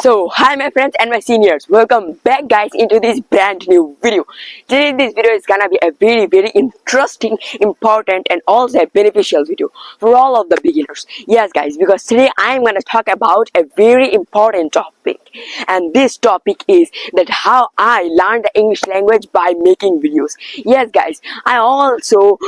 So hi my friends and my seniors, welcome back guys into this brand new video. Today this video is gonna be a very interesting, important and also a beneficial video for all of the beginners. Yes guys, because today I am gonna talk about a very important topic, and this topic is that how I learned the English language by making videos. Yes guys, I also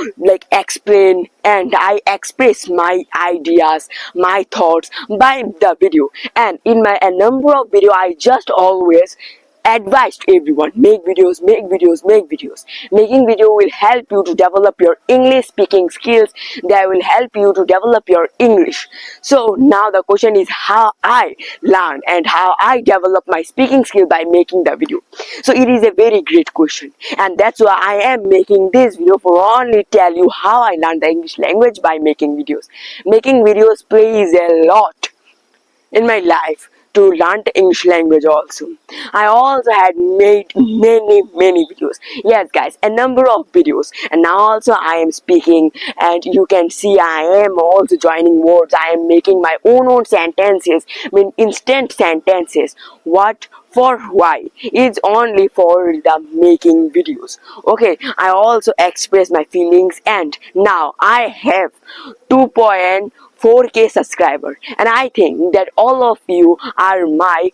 explain and I express my ideas, my thoughts by the video, and in my a number of video I just always advise to everyone: make videos, make videos, make videos. Making video will help you to develop your English speaking skills. That will help you to develop your English. So now the question is how I learn and how I develop my speaking skill by making the video. So it is a very great question, and that's why I am making this video, for only tell you how I learned the English language by making videos. Making videos plays a lot in my life to learn the English language also. I also had made many videos. Yes guys, a number of videos, and now also I am speaking, and you can see I am also joining words. I am making my own sentences, instant sentences. What for? Why? It's only for the making videos. Okay, I also express my feelings, and now I have 2.4k subscriber, and I think that all of you are my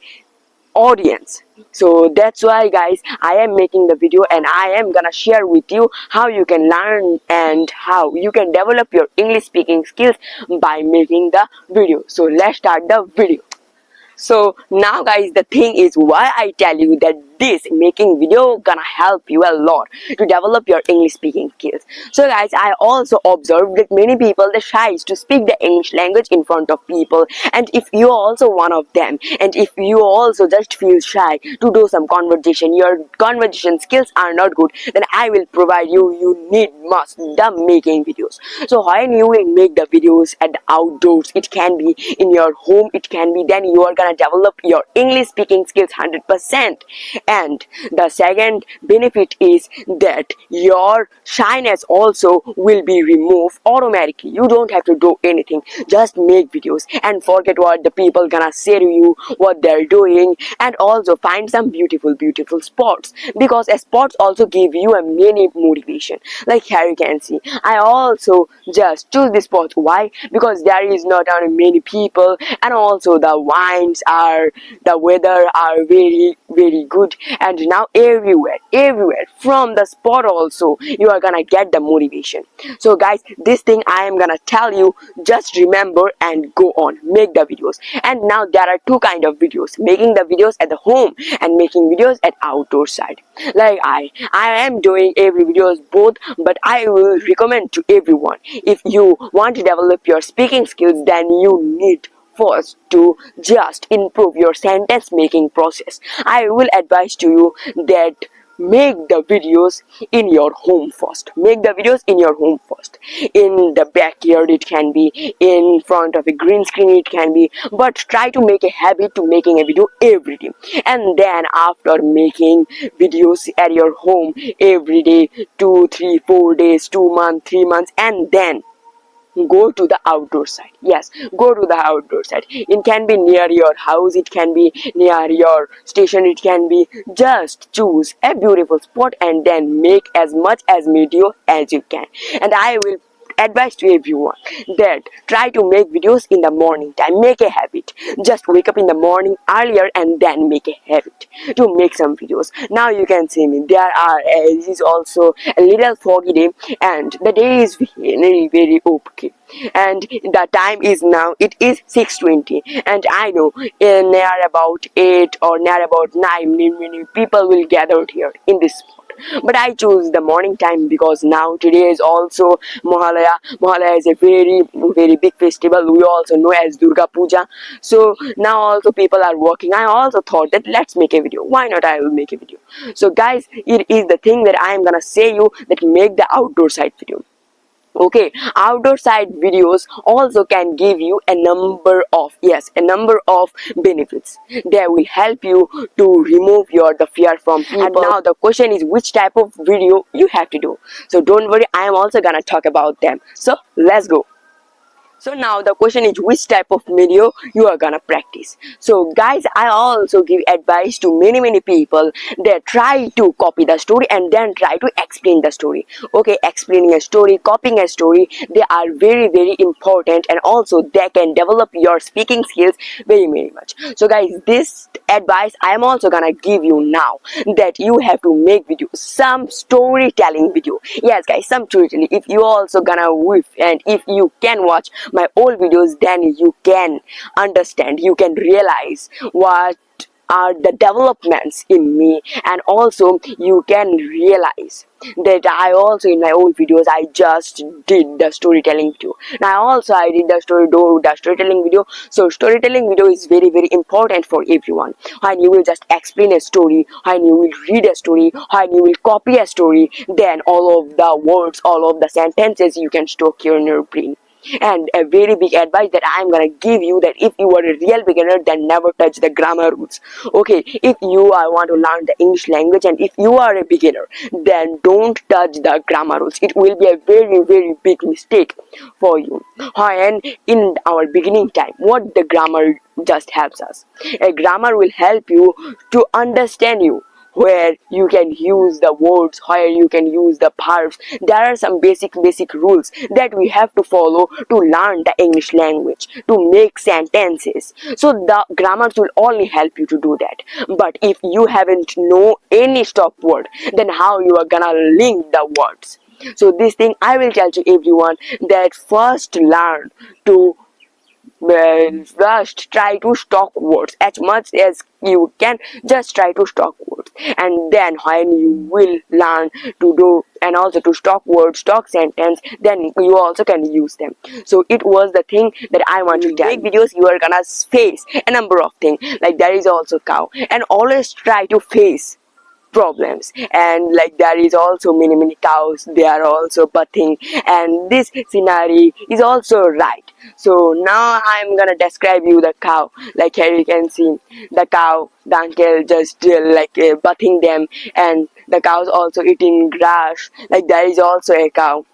audience. So that's why guys, I am making the video, and I am gonna share with you how you can learn and how you can develop your English speaking skills by making the video. So let's start the video. So now guys, the thing is why I tell you that this making video gonna help you a lot to develop your English speaking skills. So guys, I also observed that many people they shy to speak the English language in front of people, and if you are also one of them, and if you also just feel shy to do some conversation, your conversation skills are not good, then I will provide you need must the making videos. So when you will make the videos at the outdoors, it can be in your home, it can be, then you are gonna develop your English speaking skills 100%. And the second benefit is that your shyness also will be removed automatically. You don't have to do anything, just make videos and forget what the people gonna say to you, what they're doing, and also find some beautiful spots, because spots also give you a many motivation. Like here you can see I also just choose this spot. Why? Because there is not only many people, and also the winds are, the weather are very good, and now everywhere from the spot also you are gonna get the motivation. So guys, this thing I am gonna tell you, just remember and go on, make the videos. And now there are two kind of videos: making the videos at the home and making videos at outdoor side. Like I am doing every videos both, but I will recommend to everyone, if you want to develop your speaking skills, then you need first to just improve your sentence making process. I will advise to you that make the videos in your home first. Make the videos in your home first. In the backyard it can be, in front of a green screen it can be, but try to make a habit to making a video every day. And then after making videos at your home every day, 2 3 4 days, 2 months, 3 months, and then go to the outdoor side. Yes, go to the outdoor side. It can be near your house, it can be near your station, it can be, just choose a beautiful spot and then make as much as video as you can. And I will advise to everyone that try to make videos in the morning time. Make a habit, just wake up in the morning earlier and then make a habit to make some videos. Now you can see me, there are it is also a little foggy day, and the day is very okay, and the time is now, it is 6:20, and I know in near about 8 or near about 9 many people will gather here in this spot. But I choose the morning time because now today is also Mahalaya. Mahalaya is a very big festival we also know as Durga Puja. So now also people are working. I also thought that let's make a video. Why not? I will make a video. So guys, it is the thing that I am gonna say you, that make the outdoor side video. Okay, outdoor side videos also can give you a number of benefits. They will help you to remove the fear from people. And now the question is which type of video you have to do. So don't worry, I am also gonna talk about them. So let's go. So now the question is which type of video you are gonna practice. So guys, I also give advice to many people that try to copy the story and then try to explain the story. Okay, explaining a story, copying a story, they are very important, and also they can develop your speaking skills very much. So guys, this advice I am also gonna give you now, that you have to make video, some storytelling video. Yes guys, some storytelling. If you also gonna whiff, and if you can watch my old videos, then you can understand, you can realize what are the developments in me, and also you can realize that I also in my old videos I just did the storytelling video. Now also I did the storytelling video. So storytelling video is very important for everyone. And you will just explain a story, and you will read a story, and you will copy a story, then all of the words, all of the sentences you can store here in your brain. And a very big advice that I'm gonna give you, that if you are a real beginner, then never touch the grammar rules. Okay, if you want to learn the English language, and if you are a beginner, then don't touch the grammar rules. It will be a very big mistake for you. And in our beginning time, what the grammar just helps us, a grammar will help you to understand you, where you can use the words, where you can use the verbs. There are some basic rules that we have to follow to learn the English language, to make sentences. So the grammars will only help you to do that. But if you haven't know any stop word, then how you are gonna link the words? So this thing I will tell to everyone, that first learn to first try to stock words as much as you can. Just try to stock words, and then when you will learn to do and also to stock words, stock sentence, then you also can use them. So it was the thing that I want to tell. Make videos, you are gonna face a number of things, like there is also cow, and always try to face problems. And like there is also many cows, they are also buzzing, and this scenario is also right. So now I'm gonna describe you the cow. Like here you can see the cow, the uncle just buzzing them, and the cows also eating grass. Like there is also a cow.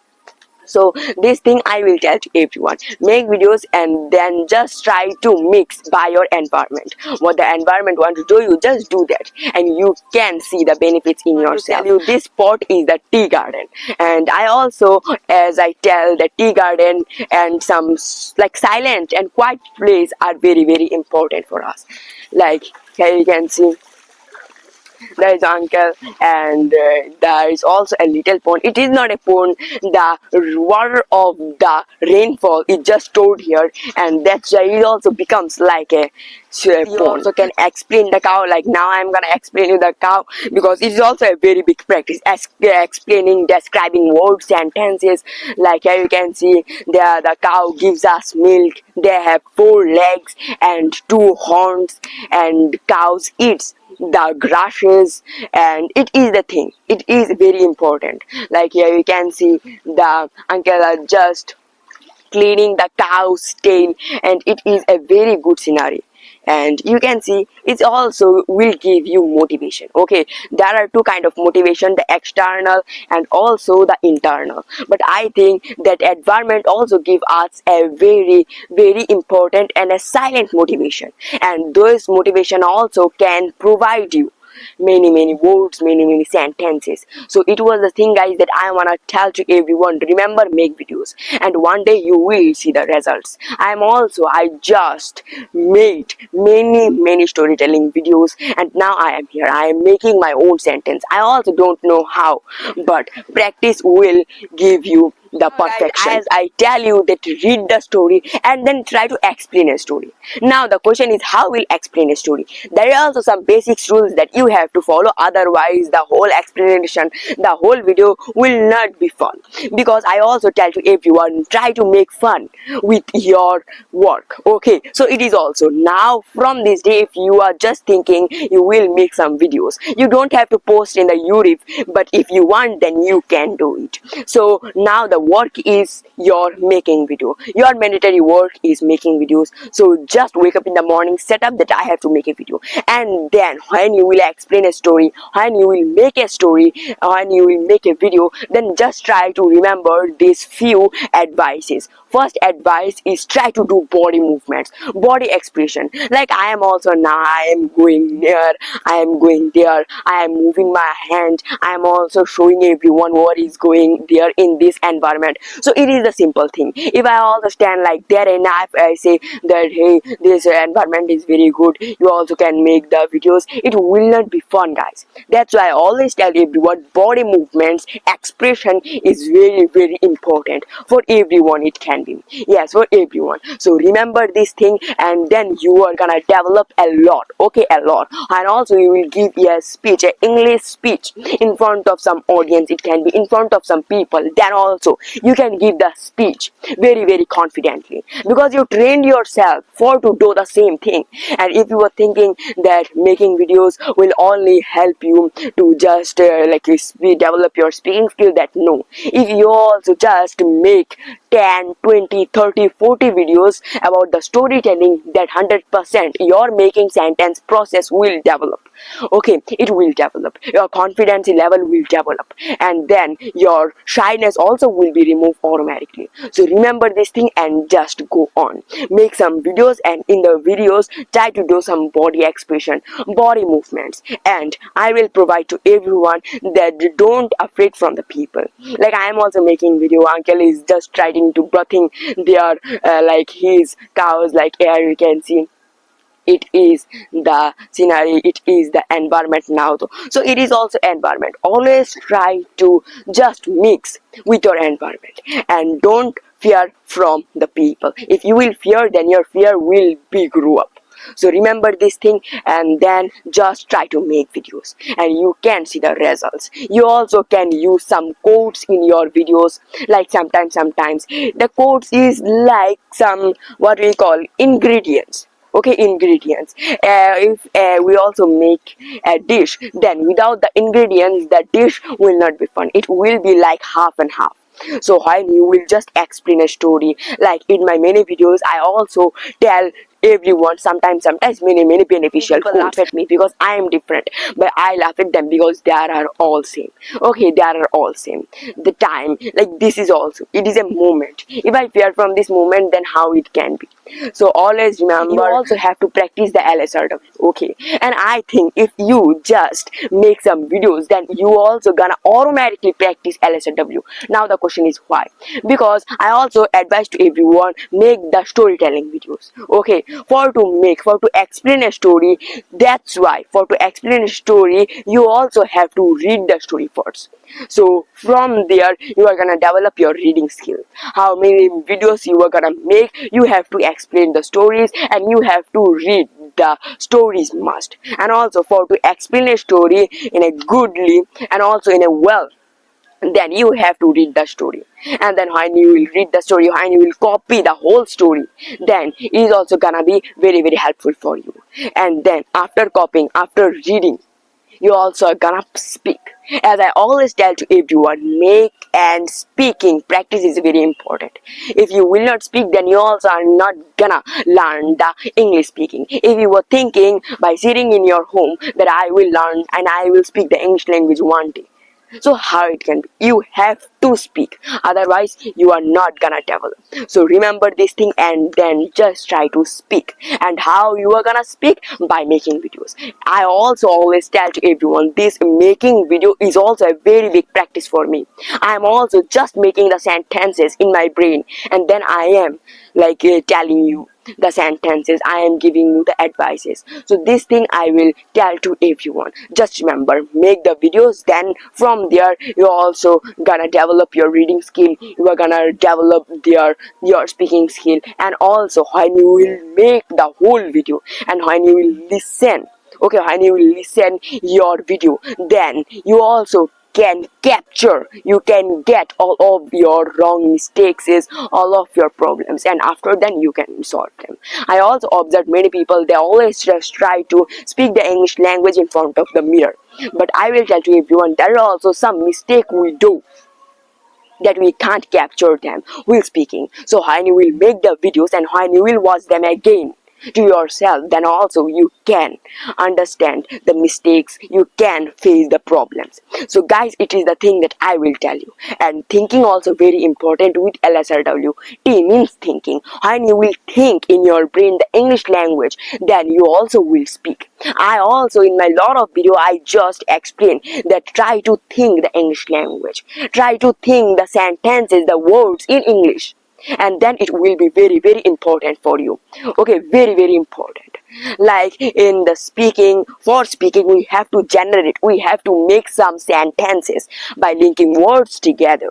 So this thing I will tell to everyone, make videos and then just try to mix by your environment. What the environment want to do, you just do that, and you can see the benefits in yourself. This spot is the tea garden, and I also, as I tell, the tea garden and some like silent and quiet place are very important for us. Like here you can see there is uncle, and there is also a little pond. It is not a pond, the water of the rainfall is just stored here, and that's why it also becomes like a pond. You also can explain the cow. Like now I'm gonna explain you the cow, because it is also a very big practice as explaining, describing words, sentences. Like here you can see there the cow gives us milk. They have 4 legs and 2 horns, and cows eats the grasses, and it is the thing, it is very important. Like here you can see the uncle are just cleaning the cow's tail, and it is a very good scenario. And you can see it also will give you motivation. Okay, there are 2 kind of motivation, the external and also the internal, but I think that environment also give us a very important and a silent motivation, and those motivation also can provide you many words, many sentences. So it was the thing guys that I wanna tell to everyone. Remember, make videos, and one day you will see the results. I just made many storytelling videos, and now I am here, I am making my own sentence. I also don't know how, but practice will give you the perfection. As I tell you that read the story and then try to explain a story. Now the question is, how will explain a story? There are also some basic rules that you have to follow, otherwise the whole explanation, the whole video will not be fun. Because I also tell to everyone, try to make fun with your work. Okay, so it is also now from this day, if you are just thinking you will make some videos, you don't have to post in the YouTube, but if you want then you can do it. So now the the work is your making video. Your mandatory work is making videos. So just wake up in the morning, set up that I have to make a video, and then when you will explain a story, when you will make a story, when you will make a video, then just try to remember these few advices. First advice is try to do body movements, body expression. Like I am also now, I am going there, I am going there, I am moving my hand, I am also showing everyone what is going there in this environment. So it is a simple thing. If I also stand like there and I say that hey, this environment is very good, you also can make the videos, it will not be fun, guys. That's why I always tell everyone body movements, expression is very important for everyone. It can be, yes, for everyone. So remember this thing, and then you are gonna develop a lot, okay, a lot. And also you will give a speech, an English speech in front of some audience. It can be in front of some people. Then also you can give the speech very confidently, because you trained yourself for to do the same thing. And if you are thinking that making videos will only help you to just develop your speaking skill, that no, if you also just make 10, 20, 30, 40 videos about the storytelling, that 100% your making sentence process will develop. Okay, it will develop, your confidence level will develop, and then your shyness also will be removed automatically. So remember this thing and just go on, make some videos, and in the videos try to do some body expression, body movements, and I will provide to everyone that don't afraid from the people. Like I am also making video, uncle is just trying to birthing their like his cows, like here you can see it is the scenery, it is the environment now though. So it is also environment. Always try to just mix with your environment and don't fear from the people. If you will fear, then your fear will be grew up. So remember this thing, and then just try to make videos and you can see the results. You also can use some quotes in your videos, like sometimes the quotes is like some what we call ingredients. Okay, ingredients. If we also make a dish, then without the ingredients the dish will not be fun. It will be like half and half. So when you will just explain a story, like in my many videos I also tell everyone sometimes many beneficial people laugh at me because I am different, but I laugh at them because they are all same. Okay, they are all same. The time, like this is also, it is a moment. If I fear from this moment, then how it can be? So always remember, you also have to practice the LSRW. Okay, and I think if you just make some videos, then you also gonna automatically practice LSRW. Now the question is why? Because I also advise to everyone, make the storytelling videos. Okay, for to explain a story, that's why for to explain a story you also have to read the story first. So from there you are gonna develop your reading skill. How many videos you are gonna make, you have to explain the stories and you have to read the stories must. And also for to explain a story in a goodly and also in a well, then you have to read the story. And then when you will read the story, when you will copy the whole story, then it is also gonna be very helpful for you. And then after copying, after reading, you also are gonna speak. As I always tell to everyone, make and speaking practice is very important. If you will not speak, then you also are not gonna learn the English speaking. If you were thinking by sitting in your home that I will learn and I will speak the English language one day, so how it can be? You have to speak, otherwise you are not gonna develop. So remember this thing and then just try to speak. And how you are gonna speak? By making videos. I also always tell to everyone, this making video is also a very big practice for me. I am also just making the sentences in my brain, and then I am like telling you the sentences, I am giving you the advices. So this thing I will tell to everyone. Just remember, make the videos, then from there you're also gonna develop your reading skill, you are gonna develop your speaking skill. And also when you will make the whole video and when you will listen, okay, when you will listen your video, then you also can capture, you can get all of your wrong mistakes, is all of your problems, and after then you can solve them. I also observe many people, they always just try to speak the English language in front of the mirror, but I will tell to everyone there are also some mistake we do. that we can't capture them while speaking. So when you will make the videos and when you will watch them again to yourself, then also you can understand the mistakes, you can face the problems. So guys, it is the thing that I will tell you. And thinking also very important with LSRW. T means thinking. When you will think in your brain the English language, then you also will speak. I also in my lot of video I just explain that try to think the English language, try to think the sentences, the words in English, and then it will be very important for you. Okay, very important. Like in the speaking, for speaking we have to generate, we have to make some sentences by linking words together.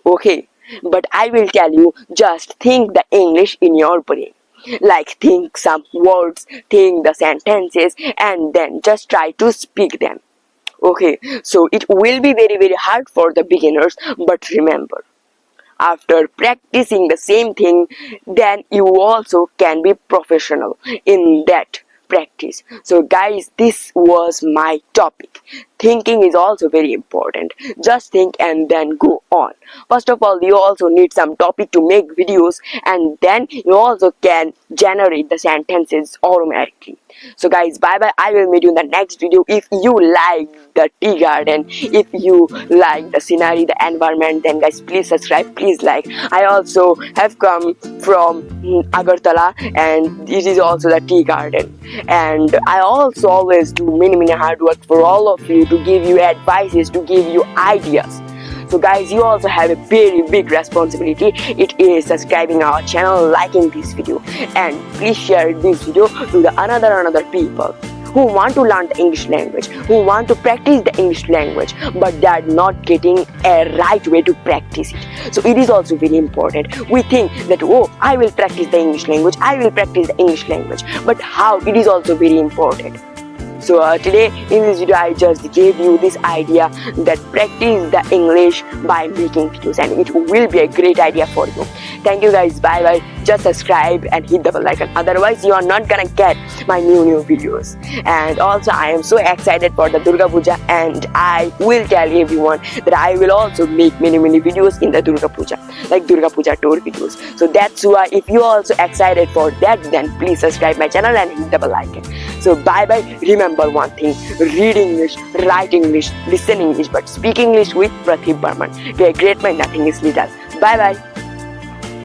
Okay, but I will tell you, just think the English in your brain, like think some words, think the sentences, and then just try to speak them. Okay, so it will be very hard for the beginners, but remember, after practicing the same thing, then you also can be professional in that practice. So guys, this was my topic. Thinking is also very important. Just think and then go on. First of all, you also need some topic to make videos, and then you also can generate the sentences automatically. So guys, bye bye. I will meet you in the next video. If you like the tea garden, if you like the scenery, the environment, then guys please subscribe, please like. I also have come from Agartala, and this is also the tea garden, and I also always do many hard work for all of you to give you advices, to give you ideas. So guys, you also have a very big responsibility. It is subscribing our channel, liking this video, and please share this video to the another people who want to learn the English language, who want to practice the English language, but they are not getting a right way to practice it. So it is also very important. We think that, oh, I will practice the English language, I will practice the English language, but how? It is also very important. So today in this video I just gave you this idea that practice the English by making videos, and it will be a great idea for you. Thank you guys, bye bye. Just subscribe and hit the bell icon, otherwise you are not gonna get my new videos. And also I am so excited for the Durga Puja, and I will tell everyone that I will also make many videos in the Durga Puja, like Durga Puja tour videos. So that's why if you are also excited for that, then please subscribe my channel and hit the bell icon. So bye bye. Remember one thing: read English, write English, listen English, but speak English with Prathip Burman. To a great mind, nothing is little. Bye bye.